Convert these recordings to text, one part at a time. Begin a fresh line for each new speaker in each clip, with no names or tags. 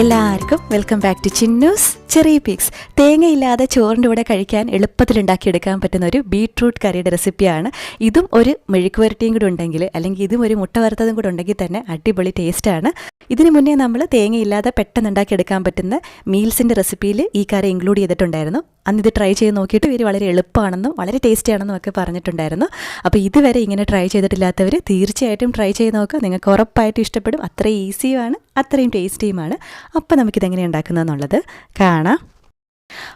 എല്ലാവർക്കും welcome back to Chinnoos ചെറിയ pics. തേങ്ങയില്ലാതെ ചോറിൻ്റെ കൂടെ കഴിക്കാൻ എളുപ്പത്തിൽ ഉണ്ടാക്കിയെടുക്കാൻ പറ്റുന്ന ഒരു ബീട്രൂട്ട് കറിയുടെ റെസിപ്പിയാണ്. ഇതും ഒരു മെഴുക്ക് വരട്ടിയും കൂടെ ഉണ്ടെങ്കിൽ, അല്ലെങ്കിൽ ഇതും ഒരു മുട്ട വറുത്തതും കൂടെ ഉണ്ടെങ്കിൽ തന്നെ അടിപൊളി ടേസ്റ്റാണ്. ഇതിന് മുന്നേ നമ്മൾ തേങ്ങയില്ലാതെ പെട്ടെന്ന് ഉണ്ടാക്കിയെടുക്കാൻ പറ്റുന്ന മീൽസിൻ്റെ റെസിപ്പിയിൽ ഈ കറി ഇൻക്ലൂഡ് ചെയ്തിട്ടുണ്ടായിരുന്നു. അന്ന് ഇത് ട്രൈ ചെയ്ത് നോക്കിയിട്ട് ഇവർ വളരെ എളുപ്പമാണെന്നും വളരെ ടേസ്റ്റി ആണെന്നും ഒക്കെ പറഞ്ഞിട്ടുണ്ടായിരുന്നു. അപ്പോൾ ഇതുവരെ ഇങ്ങനെ ട്രൈ ചെയ്തിട്ടില്ലാത്തവർ തീർച്ചയായിട്ടും ട്രൈ ചെയ്ത് നോക്കുക. നിങ്ങൾക്ക് ഉറപ്പായിട്ടും ഇഷ്ടപ്പെടും. അത്രയും ഈസിയുമാണ്, അത്രയും ടേസ്റ്റിയുമാണ്. അപ്പോൾ നമുക്കിതെങ്ങനെ ഉണ്ടാക്കുന്നതെന്നുള്ളത് കാണാം.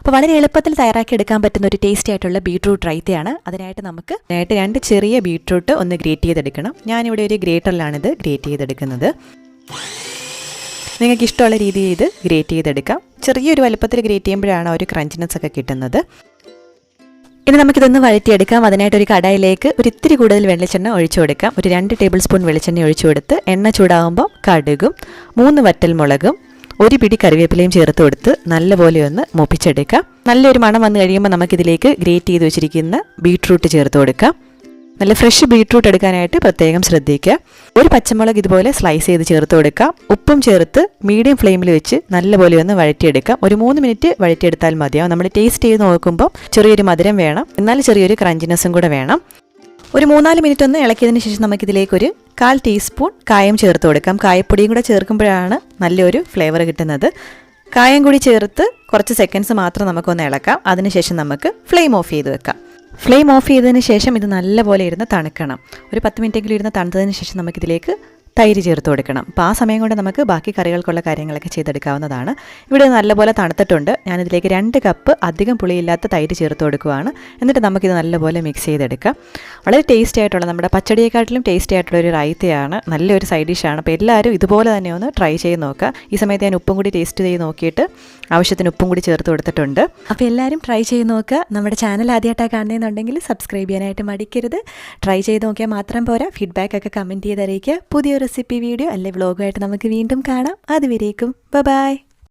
അപ്പോൾ വളരെ എളുപ്പത്തിൽ തയ്യാറാക്കി എടുക്കാൻ പറ്റുന്ന ഒരു ടേസ്റ്റി ആയിട്ടുള്ള ബീട്രൂട്ട് റൈത്തയാണ്. അതിനായിട്ട് നമുക്ക് 2 ചെറിയ ബീട്രൂട്ട് ഒന്ന് ഗ്രേറ്റ് ചെയ്തെടുക്കണം. ഞാനിവിടെ ഒരു ഗ്രേറ്ററിലാണിത് ഗ്രേറ്റ് ചെയ്തെടുക്കുന്നത്. നിങ്ങൾക്ക് ഇഷ്ടമുള്ള രീതിയിൽ ഇത് ഗ്രേറ്റ് ചെയ്തെടുക്കാം. ചെറിയൊരു വലുപ്പത്തിൽ ഗ്രേറ്റ് ചെയ്യുമ്പോഴാണ് ഒരു ക്രഞ്ചിനെസ് ഒക്കെ കിട്ടുന്നത്. ഇനി നമുക്കിതൊന്ന് വഴറ്റിയെടുക്കാം. അതിനായിട്ടൊരു കടായിലേക്ക് ഒരു ഇത്തിരി കൂടുതൽ വെളിച്ചെണ്ണ ഒഴിച്ചു കൊടുക്കാം. ഒരു 2 ടേബിൾ സ്പൂൺ വെളിച്ചെണ്ണ ഒഴിച്ചു കൊടുത്ത് എണ്ണ ചൂടാകുമ്പോൾ കടുകും 3 വറ്റൽമുളകും 1 പിടി കറിവേപ്പിലയും ചേർത്ത് കൊടുത്ത് നല്ലപോലെ ഒന്ന് മൂപ്പിച്ചെടുക്കാം. നല്ലൊരു മണം വന്നു കഴിയുമ്പോൾ നമുക്കിതിലേക്ക് ഗ്രേറ്റ് ചെയ്ത് വെച്ചിരിക്കുന്ന ബീട്രൂട്ട് ചേർത്ത് കൊടുക്കാം. നല്ല ഫ്രഷ് ബീട്രൂട്ട് എടുക്കാനായിട്ട് പ്രത്യേകം ശ്രദ്ധിക്കുക. ഒരു പച്ചമുളക് ഇതുപോലെ സ്ലൈസ് ചെയ്ത് ചേർത്ത് കൊടുക്കാം. ഉപ്പും ചേർത്ത് മീഡിയം ഫ്ലെയിമിൽ വെച്ച് നല്ലപോലെ ഒന്ന് വഴറ്റിയെടുക്കാം. ഒരു 3 മിനിറ്റ് വഴറ്റിയെടുത്താൽ മതിയാവും. നമ്മൾ ടേസ്റ്റ് ചെയ്ത് നോക്കുമ്പോൾ ചെറിയൊരു മധുരം വേണം, എന്നാൽ ചെറിയൊരു ക്രഞ്ചിനെസ്സും കൂടെ വേണം. ഒരു 3-4 മിനിറ്റ് ഒന്ന് ഇളക്കിയതിന് ശേഷം നമുക്കിതിലേക്കൊരു 1/4 ടീസ്പൂൺ കായം ചേർത്ത് കൊടുക്കാം. കായപ്പൊടിയും കൂടെ ചേർക്കുമ്പോഴാണ് നല്ലൊരു ഫ്ലേവർ കിട്ടുന്നത്. കായം കൂടി ചേർത്ത് കുറച്ച് സെക്കൻഡ്സ് മാത്രം നമുക്കൊന്ന് ഇളക്കാം. അതിനുശേഷം നമുക്ക് ഫ്ലെയിം ഓഫ് ചെയ്ത് വെക്കാം. ഫ്ലെയിം ഓഫ് ചെയ്തതിന് ശേഷം ഇത് നല്ലപോലെ ഇരുന്ന് തണുക്കണം. ഒരു 10 മിനിറ്റെങ്കിലും ഇരുന്ന് തണുത്തതിന് ശേഷം നമുക്കിതിലേക്ക് തൈര് ചേർത്ത് കൊടുക്കണം. അപ്പോൾ ആ സമയം കൊണ്ട് നമുക്ക് ബാക്കി കറികൾക്കുള്ള കാര്യങ്ങളൊക്കെ ചെയ്തെടുക്കാവുന്നതാണ്. ഇവിടെ നല്ലപോലെ തണുത്തിട്ടുണ്ട്. ഞാനിതിലേക്ക് 2 കപ്പ് അധികം പുളിയില്ലാത്ത തൈര് ചേർത്ത് കൊടുക്കുകയാണ്. എന്നിട്ട് നമുക്കിത് നല്ലപോലെ മിക്സ് ചെയ്തെടുക്കാം. വളരെ ടേസ്റ്റി ആയിട്ടുള്ള, നമ്മുടെ പച്ചടിയെക്കാട്ടിലും ടേസ്റ്റി ആയിട്ടുള്ള ഒരു റൈത്തയാണ്. നല്ലൊരു സൈഡ് ഡിഷാണ്. അപ്പോൾ എല്ലാവരും ഇതുപോലെ തന്നെ ഒന്ന് ട്രൈ ചെയ്ത് നോക്കുക. ഈ സമയത്ത് ഞാൻ ഉപ്പും കൂടി ടേസ്റ്റ് ചെയ്ത് നോക്കിയിട്ട് ആവശ്യത്തിന് ഉപ്പും കൂടി ചേർത്ത് കൊടുത്തിട്ടുണ്ട്. അപ്പോൾ എല്ലാവരും ട്രൈ ചെയ്ത് നോക്കുക. നമ്മുടെ ചാനൽ ആദ്യമായിട്ടാണ് കാണുന്നതെന്നുണ്ടെങ്കിൽ സബ്സ്ക്രൈബ് ചെയ്യാനായിട്ട് മടിക്കരുത്. ട്രൈ ചെയ്ത് നോക്കിയാൽ മാത്രം പോരാ, ഫീഡ്ബാക്ക് ഒക്കെ കമൻറ്റ് ചെയ്ത് അറിയിക്കുക. പുതിയ റെസിപ്പി വീഡിയോ അല്ലെ വ്ളോഗായിട്ട് നമുക്ക് വീണ്ടും കാണാം. അതുവരേക്കും ബൈ.